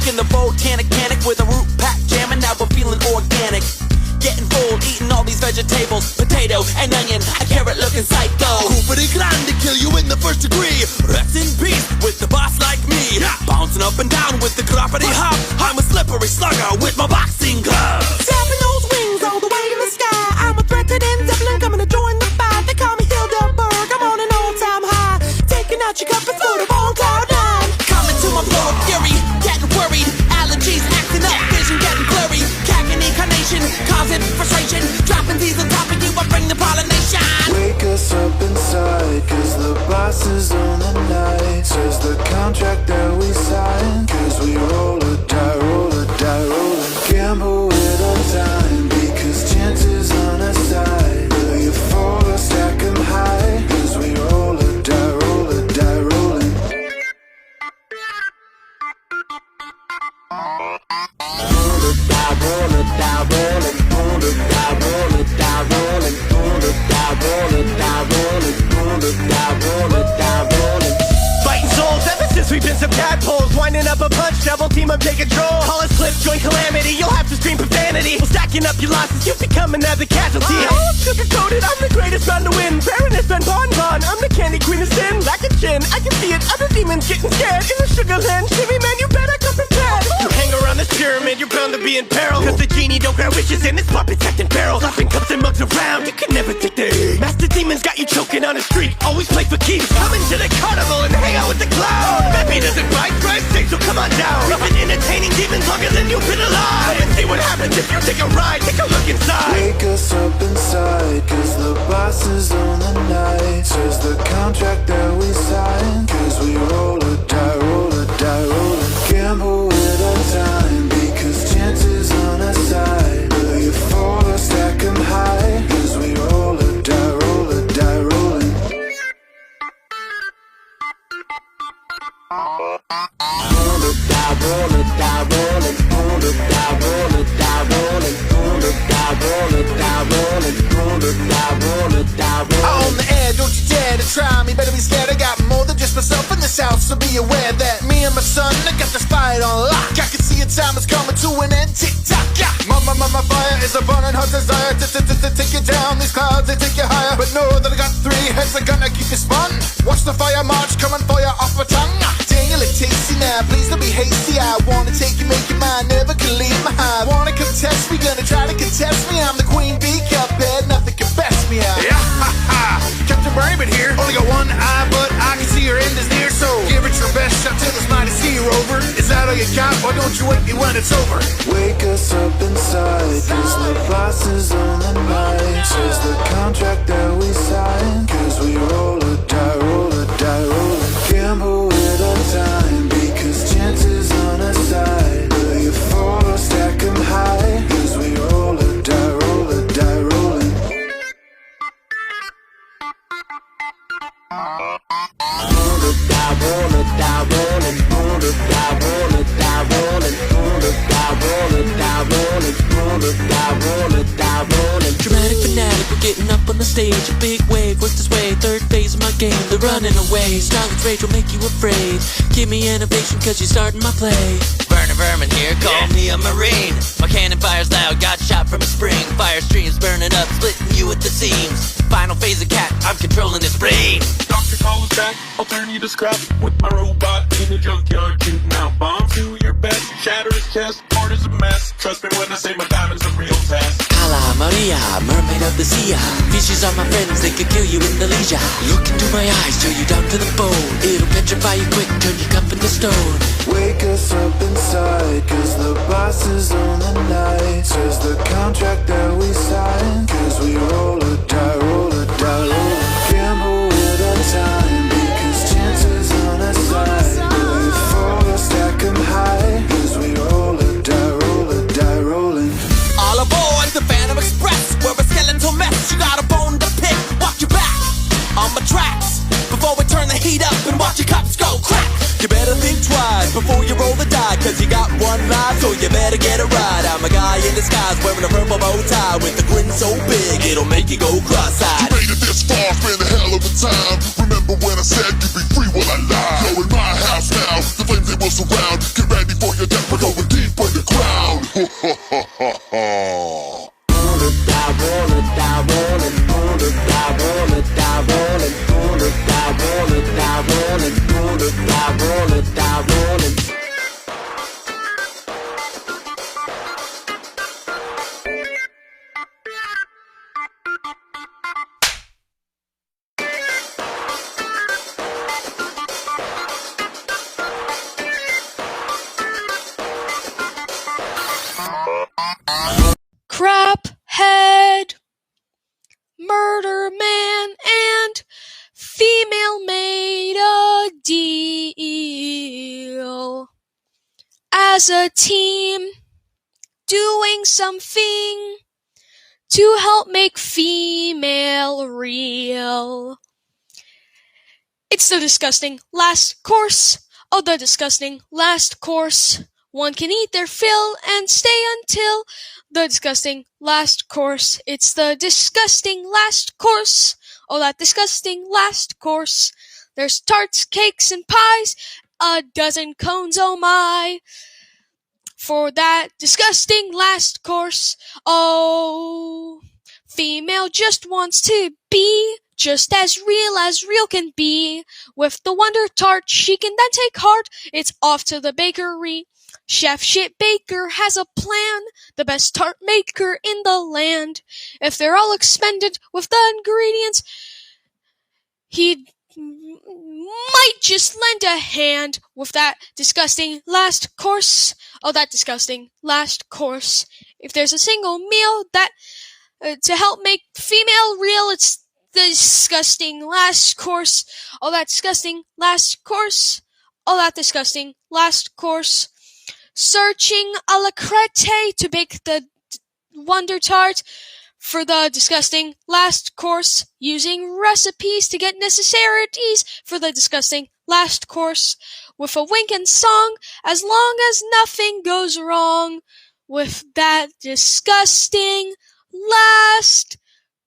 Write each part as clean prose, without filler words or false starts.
Back in the volcanic panic with a root pack jamming. Now we're feeling organic. Getting full, eating all these vegetables, potato and onion, a carrot looking psycho. Pretty grande, kill you in the first degree. Rest in peace with the boss like me. Bouncing up and down with the crappity hop. I'm a slippery slugger with my boxing gloves. Tapping those wings all the way in the sky. I'm a threat to them Zeppelin coming to join the fight. They call me Hildeberg, I'm on an all-time high. Taking out your compass foot of on cloud nine. Coming to my flow of fury, getting worried. Allergies acting up, vision getting blurry. Cagging incarnation, causing frustration. Dropping these on top of you, I bring the pollination. Wake us up inside, cause the boss is on the night. Says the contract that we signed, cause we roll or die, roll or die, roll and gamble with our time. Because chances on our side, will you fall or stack 'em high? Cause we roll or die, roll or die, rolling. Roll or die, roll or die, rolling. Roll or die, roll or die, rolling. Roll or die, roll or die, rolling. Roll or die, roll or die, rolling. Fighting souls ever since we've been some tadpoles. Winding up a punch, double team up, take control. Call us flip, join calamity, you'll have to scream profanity. Well, stacking up your losses, you'll be coming as a casualty. Oh, I'm sugar-coated, I'm the greatest round to win. Baroness and bonbon, I'm the candy queen of sin. Lack a chin, I can see it, other demons getting scared. In the sugar land, shimmy man, you better come prepared. You hang around this pyramid, you're bound to be in peril. Cause the genie don't grant wishes and this puppet's acting feral. Slapping cups and mugs around, you can never take the aim. Master demons got you choking on the street, always play for keeps. Coming to the carnival and hang out with the clown. Baby doesn't bite, drive safe, so come on down. We've been entertaining demons longer than you've been alive. Come and see what happens if you take a ride, take a look inside. Wake us up inside, cause the boss is on the night. Says the contract that we signed, cause we roll or die, roll or die, roll and gamble with our time. Because chances on our side, will you fall or stack 'em high? Cause we roll or die, roll or die, rolling. Roll or die, roll or die, rolling. Roll or die, roll or die, rolling. Roll or die, roll or die, rolling. Roll or die, roll or die, rolling. On the air, don't you dare to try me. Better be scared, I got more than just myself in this house. So be aware that me and my son, I got this fight on lock. I can see a time is coming to an end. Tick-tock, yeah. My fire is a burning hot desire to take you down. These clouds, they take you higher. But know that I got 3 heads that gonna keep you spun. Watch the fire march coming for you off my tongue. Dangle it tasty now, please don't be hasty. I wanna take you, make you mine, never can leave my high. Wanna contest me, gonna try to contest me. I'm the queen bee, cuphead, nothing can best me out. Yeah, ha ha, Captain Raymond here. Only got one eye, but I can see your end is near. So give it your best shot till this mighty sea rover. Is that all you got? Why don't you wake me when it's over? Wake us up inside, cause the boss is on the night. Says the contract that we signed, cause we roll or die, roll or die, roll and gamble with our time. Because chances on our side, will you fall or stack 'em high? Cause we roll or die, roll or die, rolling. Roll or die, roll or die, rolling. Roll or die, roll or die, rolling. Roll or die, roll or die, rolling. Roll or die, roll or die, rolling. Dramatic fanatic, we're getting up on the stage. A big wave works this way, third phase of my game. They're running away, Starlet's rage will make you afraid. Give me innovation cause you're starting my play. Vermin here, call me a marine. My cannon fires loud, got shot from a spring. Fire streams burning up, splitting you at the seams. Final phase of cat, I'm controlling his brain. Doctor calls back, I'll turn you to scrap. With my robot in the junkyard, shooting out bombs to your best. Shatter his chest, heart is a mess. Trust me when I say my diamond's a real test. Kala Maria, mermaid of the sea. Fishes are my friends, they could kill you in the leisure. Look into my eyes, chill you down to the bone. It'll petrify you quick, turn your cup into stone. Wake us up inside, cause the boss is on the night. Says the contract that we signed, cause we roll or die, roll or die, roll and gamble with our time. Because chances on our side, will you fall or stack 'em high? Cause we roll or die, rolling. All aboard the Phantom Express, we're a skeletal mess. You got a bone to pick, watch your back on my tracks. Before we turn the heat up and watch your cups go crack. You better think twice before you roll the die, cause you got one life, so you better get it right. I'm a guy in disguise wearing a purple bow tie with a grin so big it'll make you go cross-eyed. You made it this far, been a hell of a time. Remember when I said you'd be free while I lie? You're in my house now, the flames they will surround. Get ready for your death. female made a deal as a team, doing something to help make female real. It's the disgusting last course. Oh, the disgusting last course. One can eat their fill and stay until the disgusting last course. It's the disgusting last course. Oh, that disgusting last course. There's tarts, cakes, and pies. A dozen cones, oh my. For that disgusting last course. Oh, female just wants to be just as real can be. With the Wonder Tart, she can then take heart. It's off to the bakery. Chef Shit Baker has a plan. The best tart maker in the land. If they're all expended with the ingredients, he might just lend a hand with that disgusting last course. Oh, that disgusting last course. If there's a single meal that to help make female real, it's the disgusting last course. Oh, that disgusting last course. Oh, that disgusting last course. Searching a la crete to bake the Wonder Tart for the disgusting last course. Using recipes to get necessities for the disgusting last course. With a wink and song, as long as nothing goes wrong. With that disgusting last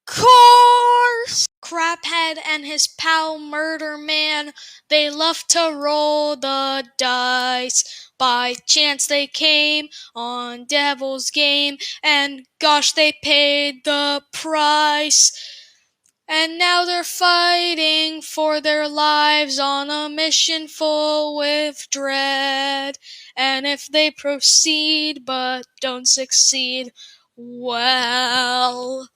course. Craphead and his pal Murder Man, they love to roll the dice. By chance they came on Devil's Game, and gosh, they paid the price. And now they're fighting for their lives on a mission full with dread. And if they proceed but don't succeed, well,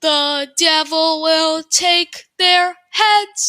the devil will take their heads.